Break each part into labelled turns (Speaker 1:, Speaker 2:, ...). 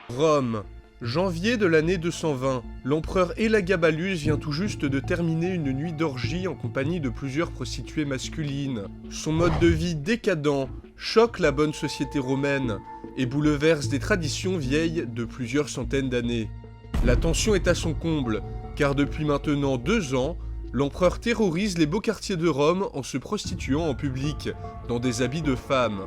Speaker 1: Rome. Janvier de l'année 220, l'empereur Élagabalus vient tout juste de terminer une nuit d'orgie en compagnie de plusieurs prostituées masculines. Son mode de vie décadent choque la bonne société romaine et bouleverse des traditions vieilles de plusieurs centaines d'années. La tension est à son comble, car depuis maintenant 2 ans, l'empereur terrorise les beaux quartiers de Rome en se prostituant en public, dans des habits de femme.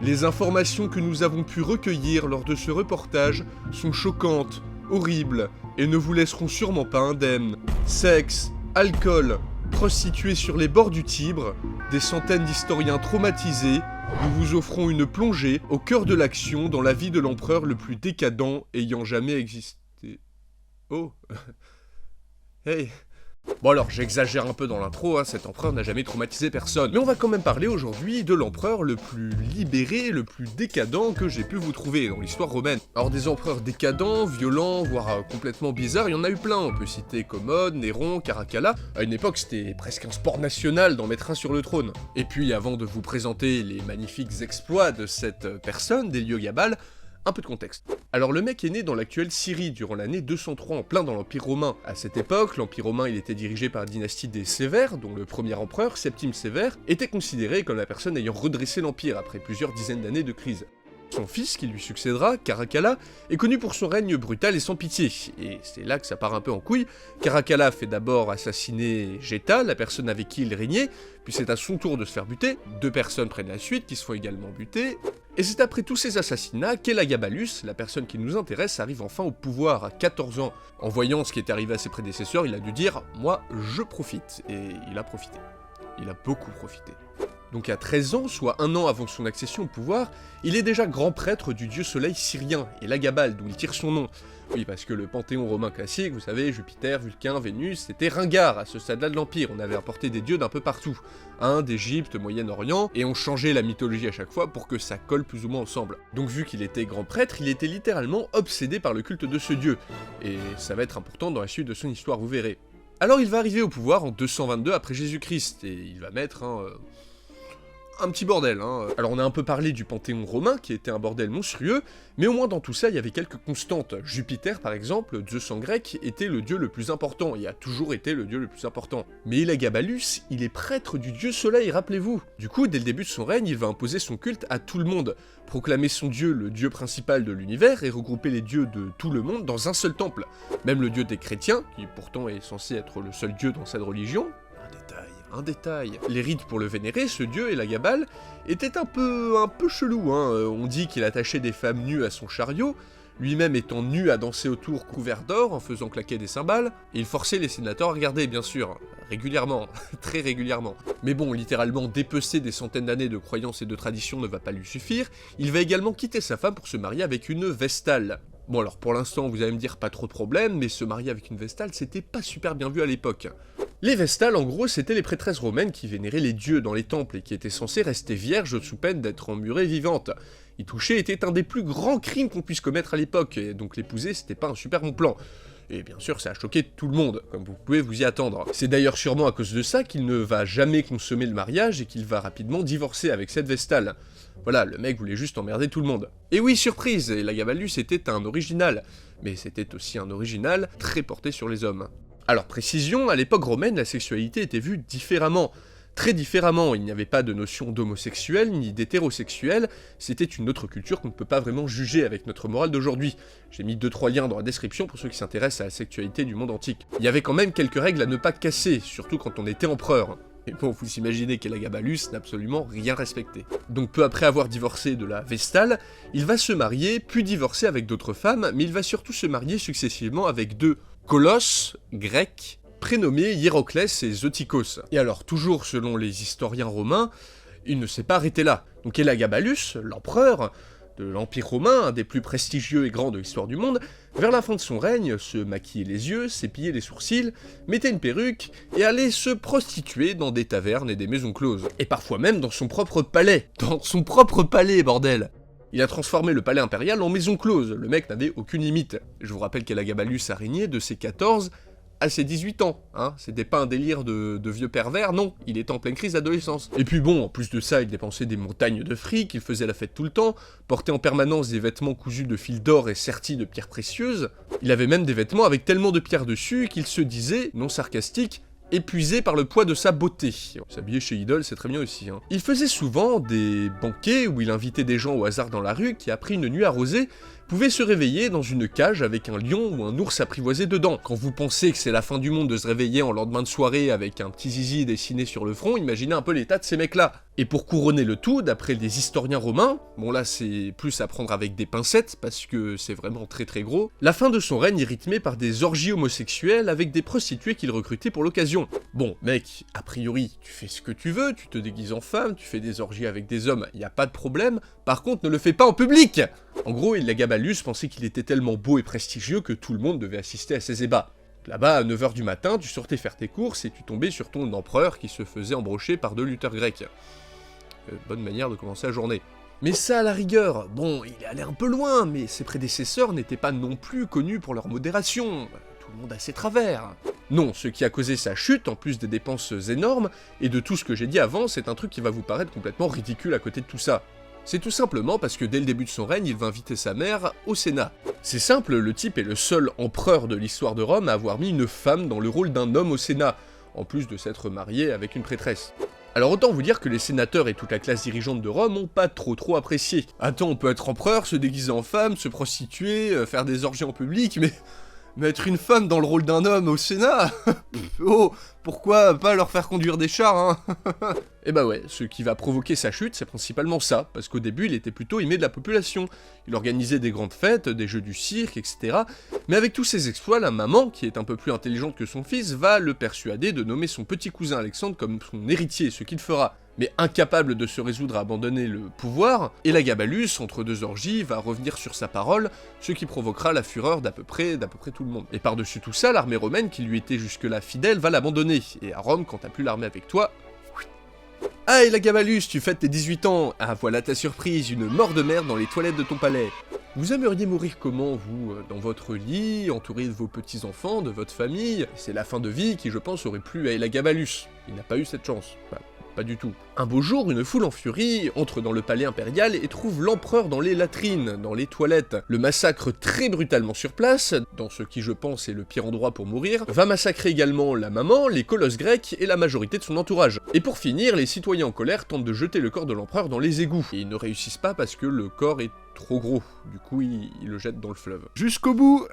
Speaker 1: Les informations que nous avons pu recueillir lors de ce reportage sont choquantes, horribles, et ne vous laisseront sûrement pas indemnes. Sexe, alcool, prostituées sur les bords du Tibre, des centaines d'historiens traumatisés, nous vous offrons une plongée au cœur de l'action dans la vie de l'empereur le plus décadent ayant jamais existé. Oh. Hey. Bon alors, j'exagère un peu dans l'intro, cet empereur n'a jamais traumatisé personne. Mais on va quand même parler aujourd'hui de l'empereur le plus libéré, le plus décadent que j'ai pu vous trouver dans l'histoire romaine. Alors des empereurs décadents, violents, voire complètement bizarres, il y en a eu plein. On peut citer Commode, Néron, Caracalla. À une époque, c'était presque un sport national d'en mettre un sur le trône. Et puis, avant de vous présenter les magnifiques exploits de cette personne, d'Héliogabale, un peu de contexte. Alors le mec est né dans l'actuelle Syrie durant l'année 203 en plein dans l'Empire romain. À cette époque, l'Empire romain il était dirigé par la dynastie des Sévères, dont le premier empereur, Septime Sévère, était considéré comme la personne ayant redressé l'Empire après plusieurs dizaines d'années de crise. Son fils, qui lui succédera, Caracalla, est connu pour son règne brutal et sans pitié, et c'est là que ça part un peu en couille. Caracalla fait d'abord assassiner Geta, la personne avec qui il régnait, puis c'est à son tour de se faire buter, 2 personnes prennent la suite qui se font également buter, et c'est après tous ces assassinats qu'Élagabalus, la personne qui nous intéresse, arrive enfin au pouvoir à 14 ans. En voyant ce qui est arrivé à ses prédécesseurs, il a dû dire « moi, je profite », et il a profité. Il a beaucoup profité. Donc à 13 ans, soit 1 an avant son accession au pouvoir, il est déjà grand prêtre du dieu soleil syrien, Élagabale, d'où il tire son nom. Oui, parce que le panthéon romain classique, vous savez, Jupiter, Vulcain, Vénus, c'était ringard à ce stade-là de l'Empire, on avait apporté des dieux d'un peu partout. Inde, Égypte, Moyen-Orient, et on changeait la mythologie à chaque fois pour que ça colle plus ou moins ensemble. Donc vu qu'il était grand prêtre, il était littéralement obsédé par le culte de ce dieu, et ça va être important dans la suite de son histoire, vous verrez. Alors il va arriver au pouvoir en 222 après Jésus-Christ, et il va mettre un petit bordel, Alors on a un peu parlé du panthéon romain, qui était un bordel monstrueux, mais au moins dans tout ça, il y avait quelques constantes. Jupiter, par exemple, Zeus en grec, était le dieu le plus important, et a toujours été le dieu le plus important. Mais Élagabalus, il est prêtre du dieu soleil, rappelez-vous. Du coup, dès le début de son règne, il va imposer son culte à tout le monde, proclamer son dieu le dieu principal de l'univers, et regrouper les dieux de tout le monde dans un seul temple. Même le dieu des chrétiens, qui pourtant est censé être le seul dieu dans cette religion, un détail. Les rites pour le vénérer, ce dieu, Élagabale, étaient un peu chelou, On dit qu'il attachait des femmes nues à son chariot, lui-même étant nu à danser autour couvert d'or en faisant claquer des cymbales, et il forçait les sénateurs à regarder, bien sûr, régulièrement, très régulièrement. Mais bon, littéralement dépecer des centaines d'années de croyances et de traditions ne va pas lui suffire, il va également quitter sa femme pour se marier avec une Vestale. Bon alors pour l'instant vous allez me dire pas trop de problème, mais se marier avec une Vestale c'était pas super bien vu à l'époque. Les Vestales en gros c'était les prêtresses romaines qui vénéraient les dieux dans les temples et qui étaient censées rester vierges sous peine d'être emmurées vivantes. Y toucher était un des plus grands crimes qu'on puisse commettre à l'époque, et donc l'épouser c'était pas un super bon plan. Et bien sûr, ça a choqué tout le monde, comme vous pouvez vous y attendre. C'est d'ailleurs sûrement à cause de ça qu'il ne va jamais consommer le mariage et qu'il va rapidement divorcer avec cette Vestale. Voilà, le mec voulait juste emmerder tout le monde. Et oui, surprise, Élagabalus était un original, mais c'était aussi un original très porté sur les hommes. Alors précision, à l'époque romaine, la sexualité était vue différemment. Très différemment, il n'y avait pas de notion d'homosexuel ni d'hétérosexuel, c'était une autre culture qu'on ne peut pas vraiment juger avec notre morale d'aujourd'hui. J'ai mis 2-3 liens dans la description pour ceux qui s'intéressent à la sexualité du monde antique. Il y avait quand même quelques règles à ne pas casser, surtout quand on était empereur. Et bon, vous imaginez qu'Élagabalus n'a absolument rien respecté. Donc peu après avoir divorcé de la Vestale, il va se marier, puis divorcer avec d'autres femmes, mais il va surtout se marier successivement avec 2 colosses grecs, prénommés Hiéroclès et Zotikos. Et alors, toujours selon les historiens romains, il ne s'est pas arrêté là. Donc Élagabalus, l'empereur de l'Empire romain, un des plus prestigieux et grands de l'histoire du monde, vers la fin de son règne, se maquillait les yeux, s'épillait les sourcils, mettait une perruque, et allait se prostituer dans des tavernes et des maisons closes. Et parfois même dans son propre palais. Dans son propre palais, bordel! Il a transformé le palais impérial en maison close, le mec n'avait aucune limite. Je vous rappelle qu'Élagabalus a régné de ses 14 à ses 18 ans, hein, c'était pas un délire de vieux pervers, non, il était en pleine crise d'adolescence. Et puis bon, en plus de ça, il dépensait des montagnes de fric, il faisait la fête tout le temps, portait en permanence des vêtements cousus de fils d'or et sertis de pierres précieuses, il avait même des vêtements avec tellement de pierres dessus qu'il se disait, non sarcastique, épuisé par le poids de sa beauté. S'habiller chez Idol, c'est très bien aussi, hein. Il faisait souvent des banquets où il invitait des gens au hasard dans la rue qui, après une nuit arrosée, pouvaient se réveiller dans une cage avec un lion ou un ours apprivoisé dedans. Quand vous pensez que c'est la fin du monde de se réveiller en lendemain de soirée avec un petit zizi dessiné sur le front, imaginez un peu l'état de ces mecs-là. Et pour couronner le tout, d'après des historiens romains, bon là c'est plus à prendre avec des pincettes parce que c'est vraiment très très gros, la fin de son règne est rythmée par des orgies homosexuelles avec des prostituées qu'il recrutait pour l'occasion. Bon mec, a priori, tu fais ce que tu veux, tu te déguises en femme, tu fais des orgies avec des hommes, y a pas de problème, par contre ne le fais pas en public. En gros, Elagabalus pensait qu'il était tellement beau et prestigieux que tout le monde devait assister à ses ébats. Là-bas, à 9h du matin, tu sortais faire tes courses et tu tombais sur ton empereur qui se faisait embrocher par 2 lutteurs grecs. Bonne manière de commencer la journée. Mais ça, à la rigueur, bon, il est allé un peu loin, mais ses prédécesseurs n'étaient pas non plus connus pour leur modération. Tout le monde a ses travers. Non, ce qui a causé sa chute, en plus des dépenses énormes, et de tout ce que j'ai dit avant, c'est un truc qui va vous paraître complètement ridicule à côté de tout ça. C'est tout simplement parce que dès le début de son règne, il va inviter sa mère au Sénat. C'est simple, le type est le seul empereur de l'histoire de Rome à avoir mis une femme dans le rôle d'un homme au Sénat, en plus de s'être marié avec une prêtresse. Alors autant vous dire que les sénateurs et toute la classe dirigeante de Rome ont pas trop apprécié. Attends, on peut être empereur, se déguiser en femme, se prostituer, faire des orgies en public, mais mettre une femme dans le rôle d'un homme au Sénat? Oh, pourquoi pas leur faire conduire des chars, hein? Et bah ouais, ce qui va provoquer sa chute, c'est principalement ça, parce qu'au début, il était plutôt aimé de la population. Il organisait des grandes fêtes, des jeux du cirque, etc. Mais avec tous ses exploits, la maman, qui est un peu plus intelligente que son fils, va le persuader de nommer son petit cousin Alexandre comme son héritier, ce qu'il fera. Mais incapable de se résoudre à abandonner le pouvoir, Elagabalus, entre 2 orgies, va revenir sur sa parole, ce qui provoquera la fureur d'à peu près tout le monde. Et par-dessus tout ça, l'armée romaine, qui lui était jusque-là fidèle, va l'abandonner. Et à Rome, quand t'as plus l'armée avec toi... Ah, Elagabalus, tu fêtes tes 18 ans. Ah, voilà ta surprise, une mort de merde dans les toilettes de ton palais. Vous aimeriez mourir comment, vous? Dans votre lit, entouré de vos petits-enfants, de votre famille? C'est la fin de vie qui, je pense, aurait plu à Elagabalus. Il n'a pas eu cette chance. Enfin, pas du tout. Un beau jour, une foule en furie entre dans le palais impérial et trouve l'empereur dans les latrines, dans les toilettes. Le massacre très brutalement sur place, dans ce qui je pense est le pire endroit pour mourir, va massacrer également la maman, les colosses grecs et la majorité de son entourage. Et pour finir, les citoyens en colère tentent de jeter le corps de l'empereur dans les égouts. Et ils ne réussissent pas parce que le corps est trop gros. Du coup, ils le jettent dans le fleuve. Jusqu'au bout,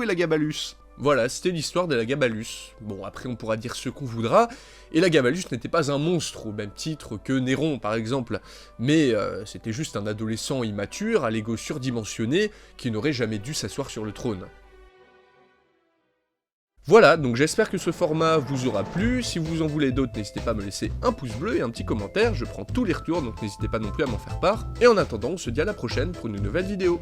Speaker 1: Elagabalus. Voilà, c'était l'histoire d'Elagabalus. Bon, après on pourra dire ce qu'on voudra, Elagabalus n'était pas un monstre, au même titre que Néron par exemple, mais c'était juste un adolescent immature, à l'ego surdimensionné, qui n'aurait jamais dû s'asseoir sur le trône. Voilà, donc j'espère que ce format vous aura plu. Si vous en voulez d'autres, n'hésitez pas à me laisser un pouce bleu et un petit commentaire, je prends tous les retours, donc n'hésitez pas non plus à m'en faire part. Et en attendant, on se dit à la prochaine pour une nouvelle vidéo.